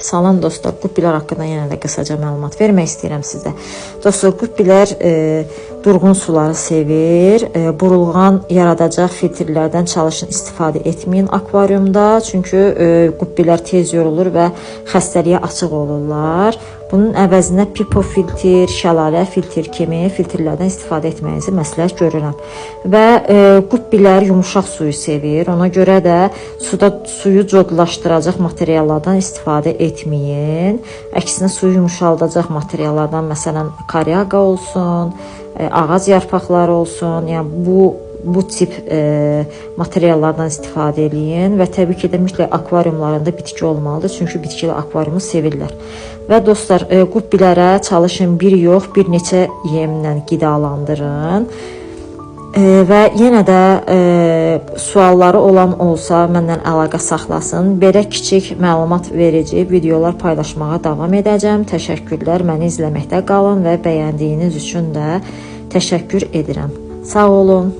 Salam dostlar, qubbilər haqqında yenə də qısaca məlumat vermək istəyirəm sizə. Dostlar, qubbilər durğun suları sevir. Burulğan yaradacaq filtrlərdən çalışın istifadə etməyin akvaryumda. Çünki qubbilər tez yorulur və xəstəliyə açıq olurlar. Bunun əvəzinə pipo filtr, şəlalə filtr kimi filtrlərdən istifadə etməyinizi məsləhət görürəm. Və qubbilər yumuşaq suyu sevir. Ona görə də suyu codlaşdıracaq materiallardan istifadə etməyin. Əksinə suyu yumuşaldacaq materiallardan, məsələn, koryaqa olsun, ağac yarpaqları olsun, yəni bu tip materiallardan istifadə edin və təbii ki də mütləq akvaryumlarında bitki olmalıdır, çünki bitkili akvaryumu sevirlər. Və dostlar, qubbilərə çalışın bir yox, bir neçə yemlə qidalandırın. Və yenə də sualları olan olsa məndən əlaqə saxlasın. Belə kiçik məlumat verici videolar paylaşmağa davam edəcəm. Təşəkkürlər, məni izləməkdə qalın və bəyəndiyiniz üçün də təşəkkür edirəm. Sağ olun.